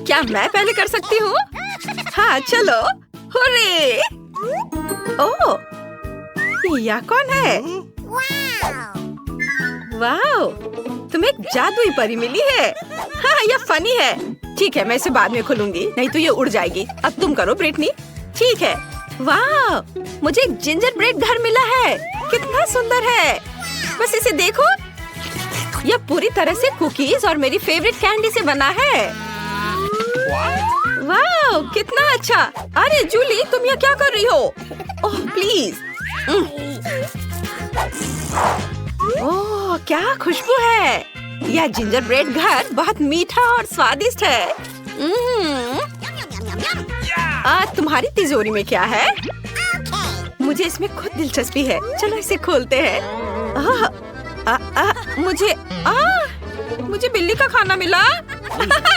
क्या मैं पहले कर सकती हूँ? हाँ चलो। हुर्रे! ओह, यह कौन है? वाह, तुम्हें एक जादुई परी मिली है। हाँ, यह फनी है। ठीक है, मैं इसे बाद में खोलूंगी, नहीं तो ये उड़ जाएगी। अब तुम करो ब्रिटनी। ठीक है। वाह, मुझे एक जिंजर ब्रेड घर मिला है। कितना सुंदर है। बस इसे देखो, यह पूरी तरह से कुकीज और मेरी फेवरेट कैंडी से बना है। वाह, कितना अच्छा। अरे जूली, तुम यहाँ क्या कर रही हो? Oh please. ओह, क्या खुशबू है। यह जिंजर ब्रेड घर बहुत मीठा और स्वादिष्ट है। तुम्हारी तिजोरी में क्या है? मुझे इसमें खुद दिलचस्पी है। चलो इसे खोलते हैं। मुझे बिल्ली का खाना मिला।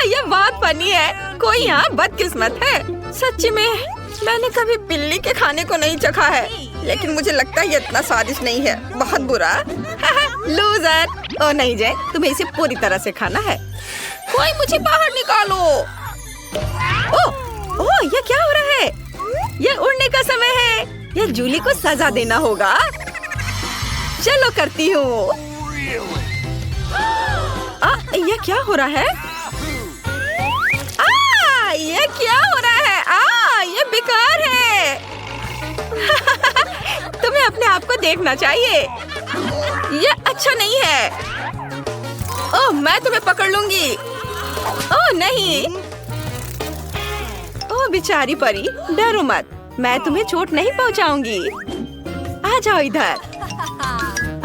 यह बहुत फनी है। कोई यहाँ बदकिस्मत है। सच्ची में मैंने कभी बिल्ली के खाने को नहीं चखा है, लेकिन मुझे लगता है ये इतना स्वादिष्ट नहीं है। बहुत बुरा। लूजर। ओ नहीं जय, तुम्हें इसे पूरी तरह से खाना है। कोई मुझे बाहर निकालो। ओह, ये क्या हो रहा है? ये उड़ने का समय है। यह जूली को सजा देना होगा। चलो करती हूँ। ये क्या हो रहा है? ये क्या हो रहा है? ये बेकार है। तुम्हें अपने आप को देखना चाहिए। ये अच्छा नहीं है। ओह, मैं तुम्हें पकड़ लूंगी। ओह नहीं। ओह बेचारी परी, डरो मत, मैं तुम्हें चोट नहीं पहुंचाऊंगी। आ जाओ इधर।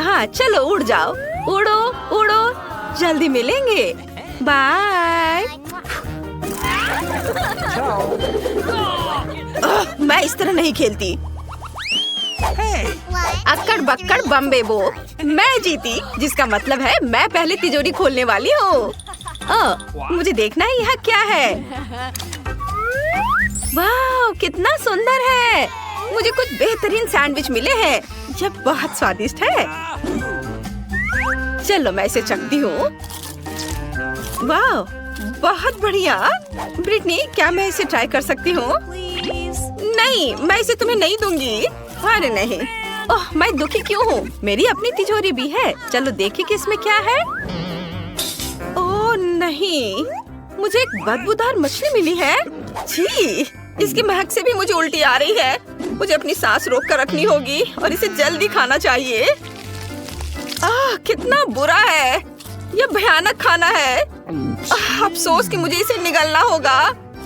हाँ चलो उड़ जाओ। उड़ो उड़ो, जल्दी मिलेंगे। बाय। मैं इस तरह नहीं खेलती। अक्कड़ बक्कड़ बम्बे बो। मैं जीती, जिसका मतलब है मैं पहले तिजोरी खोलने वाली हूँ। मुझे देखना है यहाँ क्या है। वाह, कितना सुंदर है। मुझे कुछ बेहतरीन सैंडविच मिले हैं। यह बहुत स्वादिष्ट है। चलो मैं इसे चखती हूँ। वाह, बहुत बढ़िया। ब्रिटनी, क्या मैं इसे ट्राई कर सकती हूँ? नहीं, मैं इसे तुम्हें नहीं दूंगी। अरे नहीं। ओह, मैं दुखी क्यों हूँ? मेरी अपनी तिजोरी भी है। चलो देखें कि इसमें क्या है। ओह नहीं, मुझे एक बदबूदार मछली मिली है। छी, इसकी महक से भी मुझे उल्टी आ रही है। मुझे अपनी सांस रोक कर रखनी होगी और इसे जल्दी खाना चाहिए। कितना बुरा है। यह भयानक खाना है। अफसोस कि मुझे इसे निगलना होगा।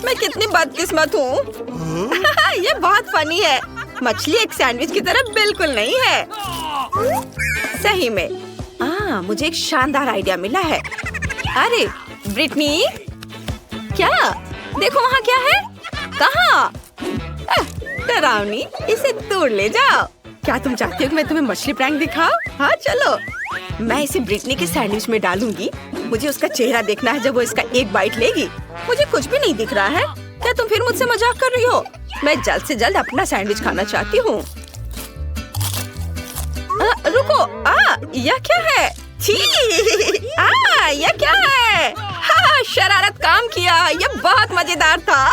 मैं कितनी बदकिस्मत हूँ। ये बहुत फनी है। मछली एक सैंडविच की तरह बिल्कुल नहीं है। सही में। मुझे एक शानदार आइडिया मिला है। अरे ब्रिटनी, क्या? देखो वहाँ क्या है। कहाँ? डरावनी, इसे दूर ले जाओ। क्या तुम चाहती हो कि मैं तुम्हें मछली प्रैंक दिखाऊं? हाँ चलो। मैं इसे ब्रिटनी के सैंडविच में डालूंगी। मुझे उसका चेहरा देखना है जब वो इसका एक बाइट लेगी। मुझे कुछ भी नहीं दिख रहा है। क्या तुम फिर मुझसे मजाक कर रही हो? मैं जल्द से जल्द अपना सैंडविच खाना चाहती हूँ। रुको, यह क्या है? छी, यह क्या है? हाँ, शरारत काम किया। यह बहुत मजेदार था।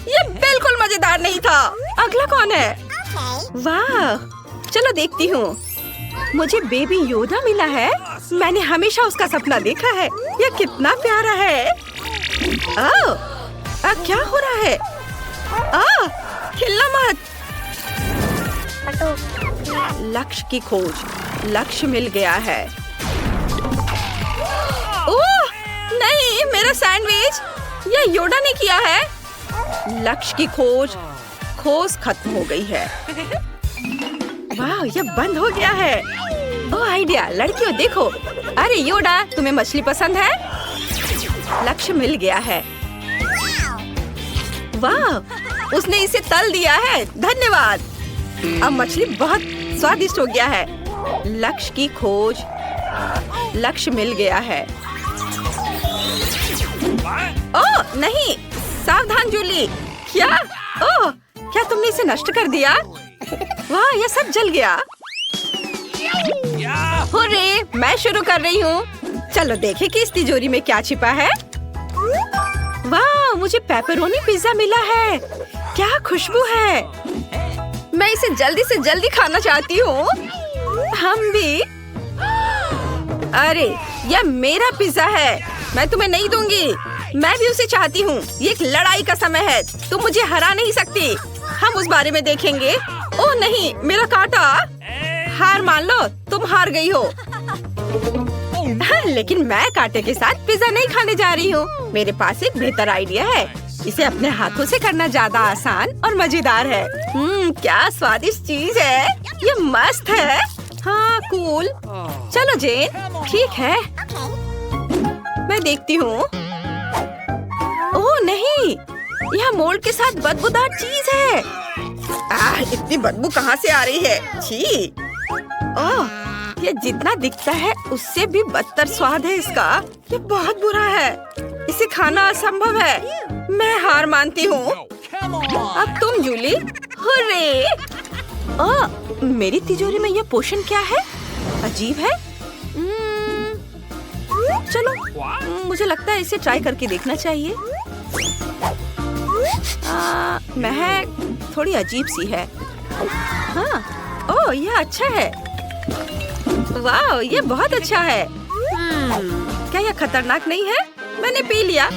यह बिल्कुल मजेदार नहीं था। अगला कौन है? वाह, चलो देखती हूँ। मुझे बेबी योदा मिला है। मैंने हमेशा उसका सपना देखा है। यह कितना प्यारा है। क्या हो रहा है? हिलना मत। लक्ष्य की खोज। लक्ष्य मिल गया है। ओह नहीं, मेरा सैंडविच। यह योदा ने किया है। लक्ष्य की खोज खत्म हो गई है। वाह, यह बंद हो गया है। ओह आइडिया, लड़कियों देखो। अरे योदा, तुम्हें मछली पसंद है? लक्ष्य मिल गया है। वाह, उसने इसे तल दिया है। धन्यवाद। अब मछली बहुत स्वादिष्ट हो गया है। लक्ष्य की खोज। लक्ष्य मिल गया है। ओह नहीं, सावधान जूली। क्या? ओह, क्या तुमने इसे नष्ट कर दिया? वाह, यह सब जल गया। हुर्रे, मैं शुरू कर रही हूँ। चलो देखें कि इस तिजोरी में क्या छिपा है। वाह, मुझे मुझे पेपरोनी पिज्जा मिला है। क्या खुशबू है। मैं इसे जल्दी से जल्दी खाना चाहती हूँ। हम भी। अरे यह मेरा पिज्जा है, मैं तुम्हें नहीं दूंगी। मैं भी उसे चाहती हूँ। ये एक लड़ाई का समय है, तुम मुझे हरा नहीं सकती। हम उस बारे में देखेंगे। ओह नहीं, मेरा कांटा। हार मान लो, तुम हार गई हो। लेकिन मैं कांटे के साथ पिज्जा नहीं खाने जा रही हूँ। मेरे पास एक बेहतर आइडिया है। इसे अपने हाथों से करना ज्यादा आसान और मजेदार है। क्या स्वादिष्ट चीज है। ये मस्त है। हाँ कूल। चलो जेन, ठीक है, मैं देखती हूँ। ओह नहीं, यह मोल्ड के साथ बदबूदार चीज है। इतनी बदबू कहाँ से आ रही है। छी। ओह, ये जितना दिखता है उससे भी बदतर स्वाद है इसका। ये बहुत बुरा है, इसे खाना असंभव है। मैं हार मानती हूँ। अब तुम जूली। हुर्रे। ओह, मेरी तिजोरी में यह पोषण क्या है। अजीब है। चलो, मुझे लगता है इसे ट्राई करके देखना चाहिए। महक थोड़ी अजीब सी है। हाँ, ओह यह अच्छा है। वाह, ये बहुत अच्छा है। क्या यह खतरनाक नहीं है। मैंने पी लिया,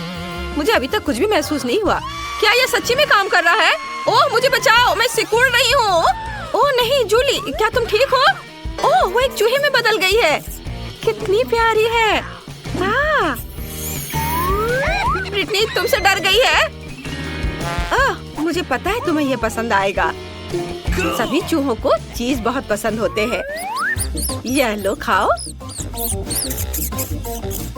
मुझे अभी तक कुछ भी महसूस नहीं हुआ। क्या यह सच्ची में काम कर रहा है। ओह मुझे बचाओ, मैं सिकुड़ रही हूँ। ओह नहीं जूली, क्या तुम ठीक हो। ओह वो एक चूहे में बदल गई है। कितनी प्यारी है। ब्रिटनी तुमसे डर गई है। मुझे पता है तुम्हें यह पसंद आएगा। सभी चूहों को चीज बहुत पसंद होते हैं। यह लो खाओ।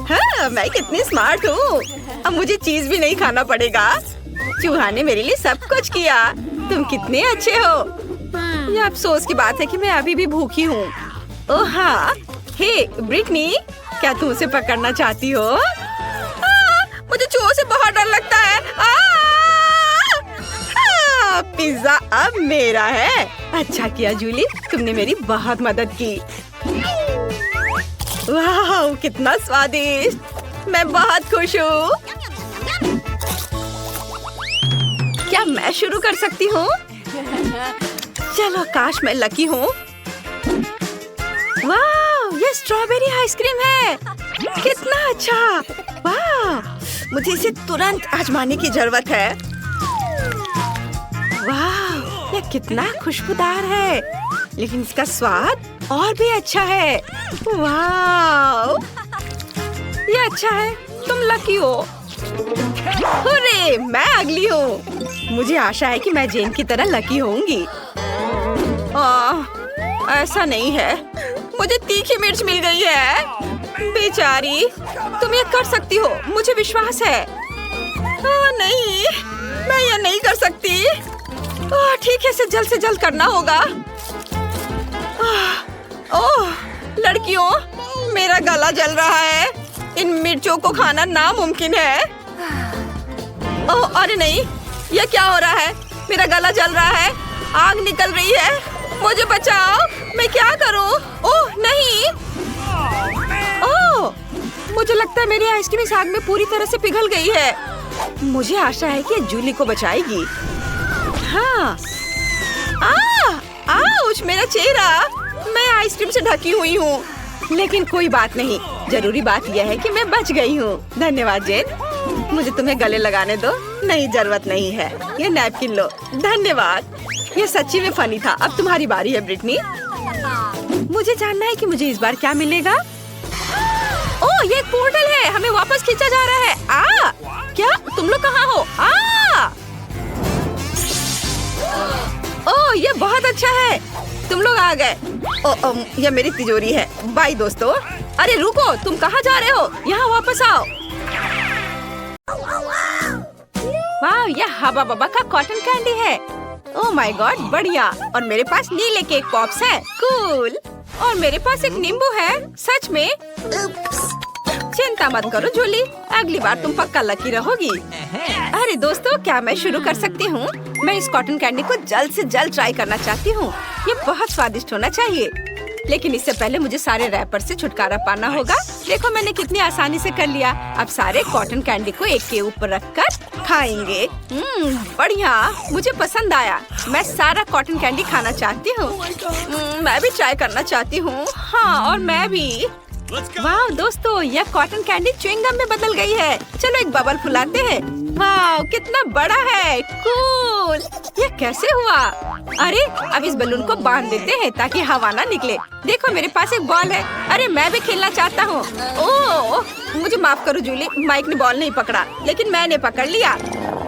हाँ, मैं कितनी स्मार्ट हूँ। अब मुझे चीज भी नहीं खाना पड़ेगा। चूहा ने मेरे लिए सब कुछ किया। तुम कितने अच्छे हो। यह अफसोस की बात है कि मैं अभी भी भूखी हूँ। ओह हाँ, हे ब्रिटनी, क्या तुम उसे पकड़ना चाहती हो। मुझे चूहों से बहुत डर लगता है। पिज्जा अब मेरा है। अच्छा किया जूली, तुमने मेरी बहुत मदद की। वाह कितना स्वादिष्ट। मैं बहुत खुश हूँ। क्या मैं शुरू कर सकती हूँ। चलो, काश मैं लकी हूँ। वाह, ये स्ट्रॉबेरी आइसक्रीम है। कितना अच्छा। वाह, मुझे इसे तुरंत आजमाने की जरूरत है। वाह, ये कितना खुशबूदार है, लेकिन इसका स्वाद और भी अच्छा है। वाह, ये अच्छा है। तुम लकी हो। हुर्रे, मैं अगली हूँ। मुझे आशा है कि मैं जेन की तरह लकी होंगी। ऐसा नहीं है, मुझे तीखी मिर्च मिल गई है। बेचारी, तुम ये कर सकती हो, मुझे विश्वास है। नहीं, मैं ये नहीं कर सकती। ठीक है, इसे जल्द से जल्द करना होगा। ओह लड़कियों, मेरा गला जल रहा है। इन मिर्चों को खाना नामुमकिन है। ओह अरे नहीं, यह क्या हो रहा है। मेरा गला जल रहा है, आग निकल रही है। मुझे बचाओ, मैं क्या करूं। ओह नहीं। ओह, मुझे लगता है मेरी आइसक्रीम इस आग में पूरी तरह से पिघल गई है। मुझे आशा है कि जूली को बचाएगी। हाँ। आउच, मेरा चेहरा। मैं आइसक्रीम से ढकी हुई हूँ, लेकिन कोई बात नहीं। जरूरी बात यह है कि मैं बच गई हूँ। धन्यवाद जेन। मुझे तुम्हें गले लगाने दो। नहीं, जरूरत नहीं है। ये नैपकिन लो। धन्यवाद। ये सच्ची में फनी था। अब तुम्हारी बारी है ब्रिटनी। मुझे जानना है कि मुझे इस बार क्या मिलेगा। ओह, ये एक पोर्टल है, हमें वापस खींचा जा रहा है। क्या तुम लोग कहाँ हो। ओह, ये बहुत अच्छा है, तुम लोग आ गए। ये मेरी तिजोरी है। बाय दोस्तों। अरे रुको, तुम कहाँ जा रहे हो। यहाँ वापस आओ। वाह, यह हबा बबा का कॉटन कैंडी है। ओह माय गॉड, बढ़िया। और मेरे पास नीले केक पॉप्स है। कूल। और मेरे पास एक नींबू है। सच में। चिंता मत करो जूली, अगली बार तुम पक्का लकी रहोगी। अरे दोस्तों, क्या मैं शुरू कर सकती हूँ। मैं इस कॉटन कैंडी को जल्द से जल्द ट्राई करना चाहती हूँ। ये बहुत स्वादिष्ट होना चाहिए। लेकिन इससे पहले मुझे सारे रैपर से छुटकारा पाना होगा। देखो मैंने कितनी आसानी से कर लिया। अब सारे कॉटन कैंडी को एक के ऊपर रखकर खाएंगे। बढ़िया, मुझे पसंद आया। मैं सारा कॉटन कैंडी खाना चाहती हूँ। मैं भी ट्राई करना चाहती हूँ। हाँ, और मैं भी। वाह दोस्तों, यह कॉटन कैंडी च्युइंग गम में बदल गई है। चलो एक बबल फुलाते हैं। वाह, कितना बड़ा है। कूल। यह कैसे हुआ? अरे अब इस बलून को बांध देते हैं ताकि हवा ना निकले। देखो मेरे पास एक बॉल है। अरे मैं भी खेलना चाहता हूँ। ओह, मुझे माफ करो जूली, माइक ने बॉल नहीं पकड़ा, लेकिन मैंने पकड़ लिया,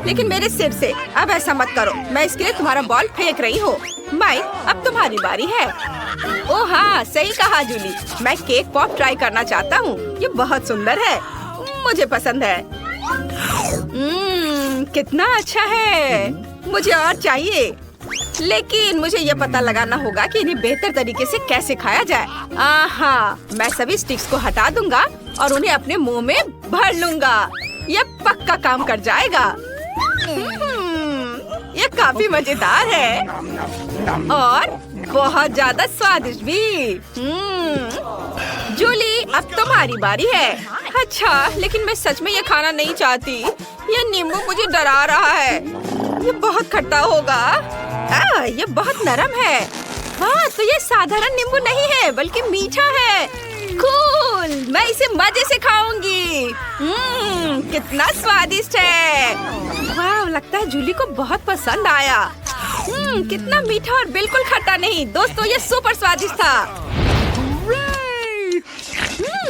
लेकिन मेरे सिर से। अब ऐसा मत करो, मैं इसके लिए तुम्हारा बॉल फेंक रही हूँ। माइक, अब तुम्हारी बारी है। ओह हाँ, सही कहा जूली, मैं केक पॉप ट्राई करना चाहता हूँ। ये बहुत सुंदर है, मुझे पसंद है। कितना अच्छा है। मुझे और चाहिए, लेकिन मुझे ये पता लगाना होगा कि इन्हें बेहतर तरीके से कैसे खाया जाए। हाँ, मैं सभी स्टिक्स को हटा दूंगा और उन्हें अपने मुंह में भर लूंगा। ये पक्का काम कर जाएगा। ये काफी मजेदार है और बहुत ज्यादा स्वादिष्ट भी। जूली, अब तुम्हारी बारी है। अच्छा, लेकिन मैं सच में ये खाना नहीं चाहती। ये नींबू मुझे डरा रहा है। ये बहुत खट्टा होगा। ये बहुत नरम है। हाँ, तो ये साधारण नींबू नहीं है बल्कि मीठा है। कूल, मैं इसे मजे से खाऊंगी। कितना स्वादिष्ट है। वाह, लगता है जूली को बहुत पसंद आया। कितना मीठा और बिल्कुल खट्टा नहीं। दोस्तों, ये सुपर स्वादिष्ट था।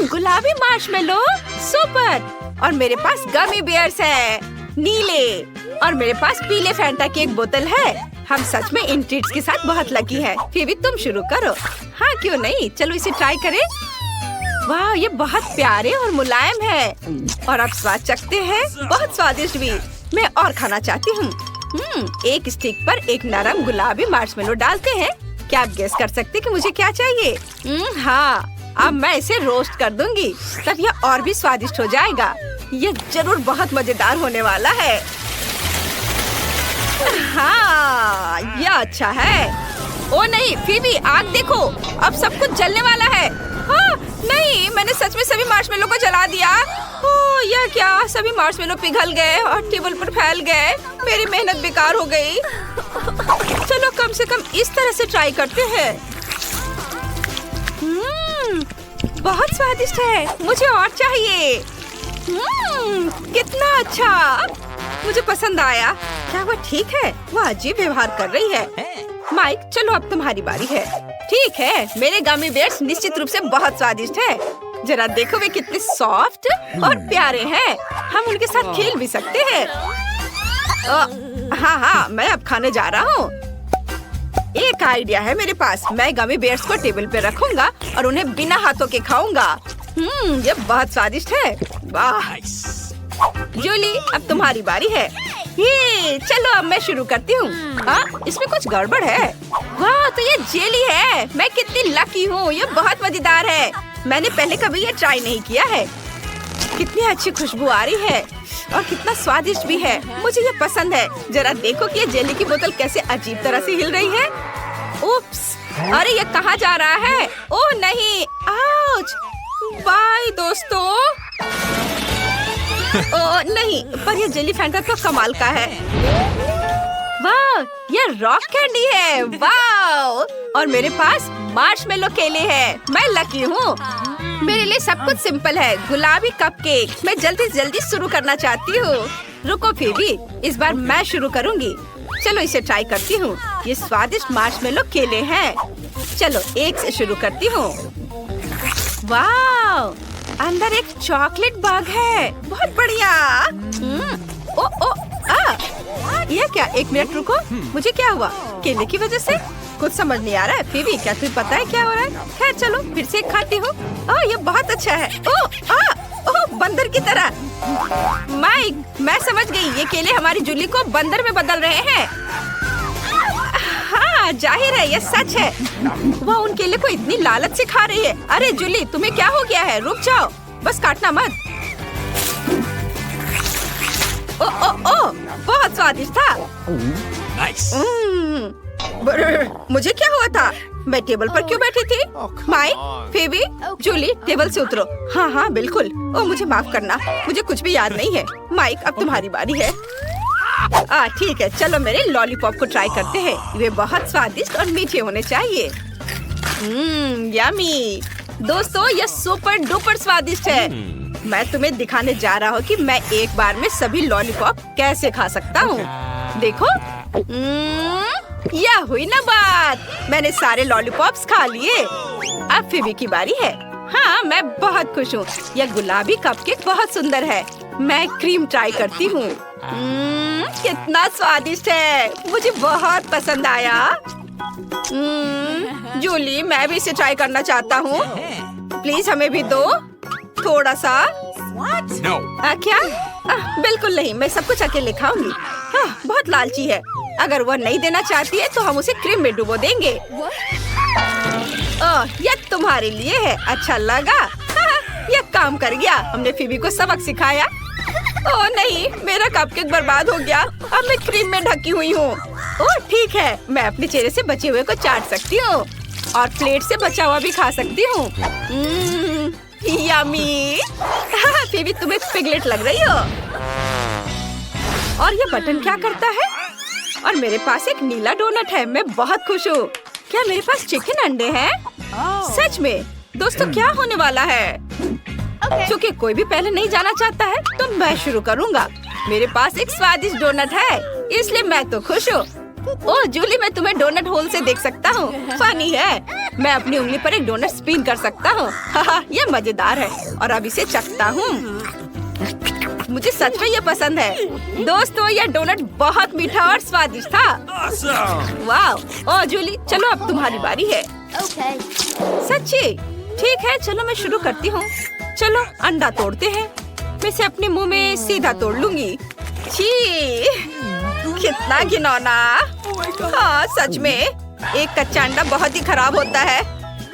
गुलाबी मार्शमेलो, सुपर। और मेरे पास गमी बियर्स है, नीले। और मेरे पास पीले फैंटा की एक बोतल है। हम सच में इन ट्रीट्स के साथ बहुत लकी है। फिर भी तुम शुरू करो। हाँ, क्यों नहीं, चलो इसे ट्राई करें। वाह, ये बहुत प्यारे और मुलायम है। और अब स्वाद चखते हैं, बहुत स्वादिष्ट भी। मैं और खाना चाहती हूँ। एक स्टिक पर एक नरम गुलाबी मार्शमेलो डालते हैं। क्या आप गेस कर सकते कि मुझे क्या चाहिए? हाँ, अब मैं इसे रोस्ट कर दूंगी, तब यह और भी स्वादिष्ट हो जाएगा। यह जरूर बहुत मजेदार होने वाला है। हाँ, यह अच्छा है। ओ नहीं, फिर भी आग देखो, अब सब कुछ जलने वाला है। हाँ, नहीं, मैंने सच में सभी मार्शमेलो को जला दिया। ओह, यह क्या? सभी मार्शमेलो पिघल गए और टेबल पर फैल गए। मेरी मेहनत बेकार हो गई। चलो कम से कम इस तरह से ट्राई करते हैं। बहुत स्वादिष्ट है, मुझे और चाहिए। कितना अच्छा, मुझे पसंद आया। क्या वो ठीक है? वो अजीब व्यवहार कर रही है। माइक, चलो अब तुम्हारी बारी है। ठीक है, मेरे गमी बेयर्स निश्चित रूप से बहुत स्वादिष्ट है। जरा देखो वे कितने सॉफ्ट और प्यारे हैं। हम उनके साथ खेल भी सकते हैं। हाँ, मैं अब खाने जा रहा हूँ। एक आइडिया है मेरे पास। मैं गमी बेयर्स को टेबल पे रखूंगा और उन्हें बिना हाथों के खाऊंगा। ये बहुत स्वादिष्ट है। वाह जूली, अब तुम्हारी बारी है। ये चलो अब मैं शुरू करती हूँ। इसमें कुछ गड़बड़ है। वाह, तो ये जेली है। मैं कितनी लकी हूँ, ये बहुत मजेदार है। मैंने पहले कभी ये ट्राई नहीं किया है। कितनी अच्छी खुशबू आ रही है और कितना स्वादिष्ट भी है। मुझे ये पसंद है। जरा देखो कि ये जेली की बोतल कैसे अजीब तरह से हिल रही है। उप्स, अरे ये कहाँ जा रहा है? ओह नहीं, आउच। बाय दोस्तों। ओह नहीं, पर ये जेली फैंटा तो कमाल का है। वाह, ये रॉक कैंडी है। वाह, और मेरे पास मार्शमेलो केले हैं। मैं लकी हूँ। मेरे लिए सब कुछ सिंपल है। गुलाबी कपकेक। मैं जल्दी जल्दी शुरू करना चाहती हूँ। रुको, फिर भी इस बार मैं शुरू करूँगी। चलो इसे ट्राई करती हूँ। ये स्वादिष्ट मार्शमेलो केले हैं। चलो एक से शुरू करती हूँ। वाह, अंदर एक चॉकलेट बग है। बहुत बढ़िया। ये क्या? एक मिनट रुको, मुझे क्या हुआ? केले की वजह से कुछ समझ नहीं आ रहा है। फिर भी क्या तुम्हें पता है क्या हो रहा है? खैर चलो फिर से खाती हूँ। ये बहुत अच्छा है। ओह, बंदर की तरह। माइक, मैं समझ गई। ये केले हमारी जूली को बंदर में बदल रहे हैं। हाँ, जाहिर है, ये सच है। वह उन केले को इतनी लालच से खा रही है। अरे जूली, तुम्हें क्या हो गया है? रुक जाओ, बस काटना मत। ओह, बहुत स्वादिष्ट था। Nice. मुझे क्या हुआ था? मैं टेबल पर क्यों बैठी थी? माइक, फेबी, जूली, टेबल से उतरो। हाँ हाँ बिल्कुल। ओ मुझे माफ करना, मुझे कुछ भी याद नहीं है। माइक अब तुम्हारी बारी है। ठीक है, चलो मेरे लॉलीपॉप को ट्राई करते हैं। वे बहुत स्वादिष्ट और मीठे होने चाहिए। यम्मी। दोस्तों ये सुपर डुपर स्वादिष्ट है। मैं तुम्हें दिखाने जा रहा हूँ कि मैं एक बार में सभी लॉलीपॉप कैसे खा सकता हूँ। देखो, यह हुई ना बात। मैंने सारे लॉलीपॉप्स खा लिए। अब फेबी की बारी है। हाँ मैं बहुत खुश हूँ। यह गुलाबी कपकेक बहुत सुंदर है। मैं क्रीम ट्राई करती हूँ। कितना स्वादिष्ट है, मुझे बहुत पसंद आया। जूली मैं भी इसे ट्राई करना चाहता हूँ। प्लीज हमें भी दो थोड़ा सा। No. क्या? बिल्कुल नहीं, मैं सब कुछ अकेले खाऊंगी। बहुत लालची है। अगर वह नहीं देना चाहती है तो हम उसे क्रीम में डुबो देंगे। यह तुम्हारे लिए है। अच्छा लगा? यह काम कर गया। हमने फीबी को सबक सिखाया। ओह नहीं, मेरा कपकेक बर्बाद हो गया। अब मैं क्रीम में ढकी हुई हूँ। ओह ठीक है, मैं अपने चेहरे से बचे हुए को चाट सकती हूँ और प्लेट से बचा हुआ भी खा सकती हूँ। यम्मी। फीबी तुम्हें पिगलेट लग रही हो। और ये बटन क्या करता है? और मेरे पास एक नीला डोनट है। मैं बहुत खुश हूँ। क्या मेरे पास चिकन अंडे हैं? सच में? दोस्तों क्या होने वाला है? क्योंकि कोई भी पहले नहीं जाना चाहता है तो मैं शुरू करूँगा। मेरे पास एक स्वादिष्ट डोनट है, इसलिए मैं तो खुश हूँ। ओह जूली, मैं तुम्हें डोनट होल से देख सकता हूँ। फनी है। मैं अपनी उंगली पर एक डोनट स्पिन कर सकता हूँ। ये मजेदार है। और अब इसे चखता हूँ। मुझे सच में ये पसंद है। दोस्तों यह डोनट बहुत मीठा और स्वादिष्ट था। Awesome. वाह। ओह जूली, चलो अब तुम्हारी बारी है। सच्ची? ठीक है, चलो मैं शुरू करती हूँ। चलो अंडा तोड़ते हैं। मैं इसे अपने मुंह में सीधा तोड़ लूंगी। छी, कितना घिनौना। हाँ सच में, एक कच्चा अंडा बहुत ही खराब होता है।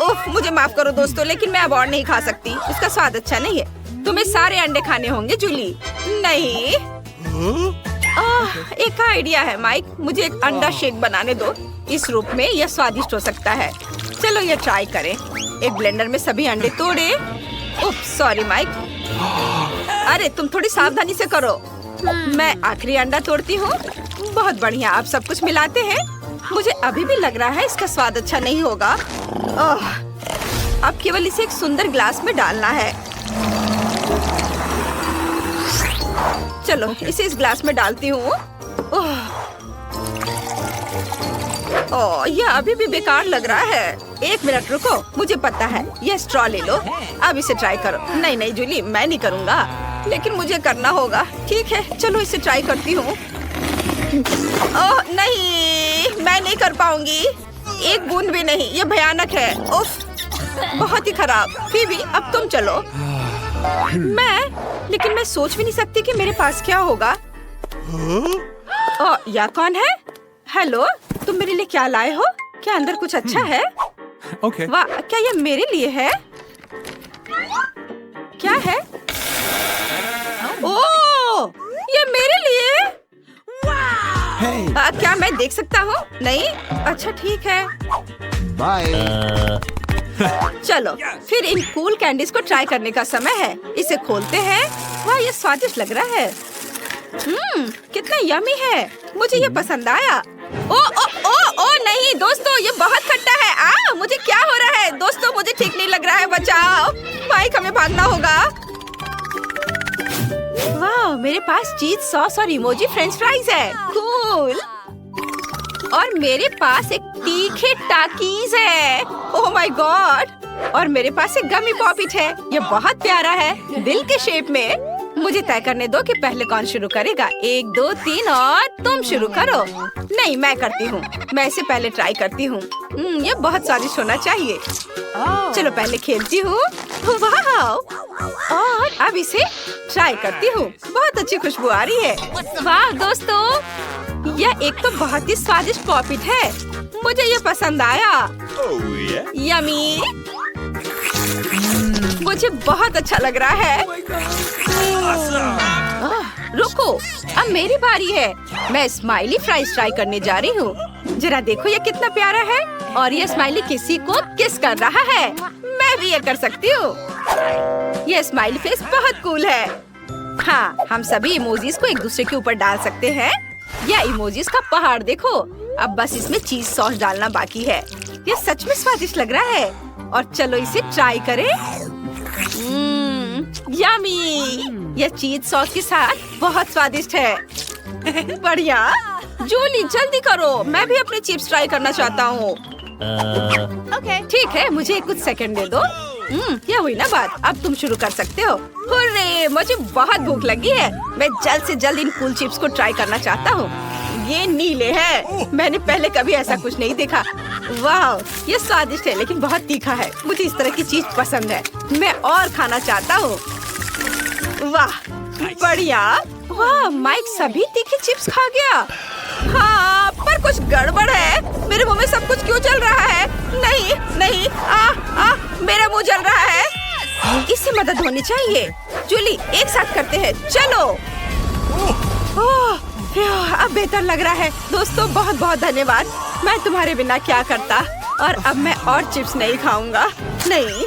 उफ, मुझे माफ करो दोस्तों, लेकिन मैं अब और नहीं खा सकती। इसका स्वाद अच्छा नहीं है। तुम्हें सारे अंडे खाने होंगे जूली। नहीं। एक आइडिया है माइक, मुझे एक अंडा शेक बनाने दो। इस रूप में यह स्वादिष्ट हो सकता है। चलो यह ट्राई करें। एक ब्लेंडर में सभी अंडे तोड़े। उफ, सॉरी माइक। अरे तुम थोड़ी सावधानी से करो। मैं आखिरी अंडा तोड़ती हूँ। बहुत बढ़िया, आप सब कुछ मिलाते हैं। मुझे अभी भी लग रहा है इसका स्वाद अच्छा नहीं होगा। अब केवल इसे एक सुंदर ग्लास में डालना है। चलो इसे इस ग्लास में डालती हूँ। यह अभी भी बेकार लग रहा है। एक मिनट रुको, मुझे पता है। यह स्ट्रॉ ले लो। अब इसे ट्राई करो। नहीं नहीं जूली, मैं नहीं करूँगा, लेकिन मुझे करना होगा। ठीक है, चलो इसे ट्राई करती हूँ। ओह नहीं, मैं नहीं कर पाऊंगी। एक बूंद भी नहीं, ये भयानक है। उफ, बहुत ही खराब। फीबी अब तुम चलो। लेकिन मैं सोच भी नहीं सकती कि मेरे पास क्या होगा। यह कौन है? हेलो, तुम मेरे लिए क्या लाए हो? क्या अंदर कुछ अच्छा है? Okay. वाह, क्या यह मेरे लिए है? क्या है? ओह, ये मेरे लिए? Hey. क्या मैं देख सकता हूँ? नहीं? अच्छा ठीक है। Bye. चलो फिर इन कूल कैंडीज को ट्राई करने का समय है। इसे खोलते हैं। वाह, ये स्वादिष्ट लग रहा है। कितना यमी है। मुझे ये पसंद आया। ओ ओ ओ ओ नहीं दोस्तों, ये बहुत खट्टा है। मुझे क्या हो रहा है? दोस्तों मुझे ठीक नहीं लग रहा है। बचाओ माइक, हमें भागना होगा। वाह, मेरे पास चीज सॉस और इमोजी फ्रेंच फ्राइज है। कूल। और मेरे पास एक तीखे टाकीज है। Oh my God. और मेरे पास एक गमी पॉपिट है। ये बहुत प्यारा है, दिल के शेप में। मुझे तय करने दो कि पहले कौन शुरू करेगा। 1 2 3 और तुम शुरू करो। नहीं, मैं करती हूँ। मैं इसे पहले ट्राई करती हूँ। ये बहुत स्वादिष्ट होना चाहिए। चलो पहले खेलती हूँ। वाह, और अब इसे ट्राई करती हूँ। बहुत अच्छी खुशबू आ रही है। वाह दोस्तों, यह एक तो बहुत ही स्वादिष्ट पॉपिट है। मुझे ये पसंद आया। Oh yeah. यमी। मुझे बहुत अच्छा लग रहा है। रुको, अब मेरी बारी है। मैं स्माइली फ्राइज ट्राई करने जा रही हूँ। जरा देखो ये कितना प्यारा है। और ये स्माइली किसी को किस कर रहा है। मैं भी ये कर सकती हूँ। ये स्माइली फेस बहुत कूल है। हाँ, हम सभी इमोजीज को एक दूसरे के ऊपर डाल सकते हैं। यह इमोजीज का पहाड़ देखो। अब बस इसमें चीज सॉस डालना बाकी है। ये सच में स्वादिष्ट लग रहा है। और चलो इसे ट्राई करें। यमी! यह चीज सॉस के साथ बहुत स्वादिष्ट है। बढ़िया। जूली जल्दी करो, मैं भी अपने चिप्स ट्राई करना चाहता हूँ। ठीक है, मुझे कुछ सेकंड दे दो। यह हुई ना बात। अब तुम शुरू कर सकते हो। हुर्रे, मुझे बहुत भूख लगी है। मैं जल्द से जल्द इन कूल चिप्स को ट्राई करना चाहता हूँ। ये नीले हैं। मैंने पहले कभी ऐसा कुछ नहीं देखा। वाह, ये स्वादिष्ट है लेकिन बहुत तीखा है। मुझे इस तरह की चीज पसंद है। मैं और खाना चाहता हूँ। वाह, बढ़िया। वाह, माइक सभी तीखे चिप्स खा गया। हाँ, पर कुछ गड़बड़ है। मेरे मुंह में सब कुछ क्यों जल रहा है? नहीं नहीं, मेरा मुंह जल रहा है। इससे मदद होनी चाहिए। जूली, एक साथ करते हैं, चलो। अब बेहतर लग रहा है। दोस्तों, बहुत बहुत धन्यवाद। मैं तुम्हारे बिना क्या करता। और अब मैं और चिप्स नहीं खाऊंगा। नहीं।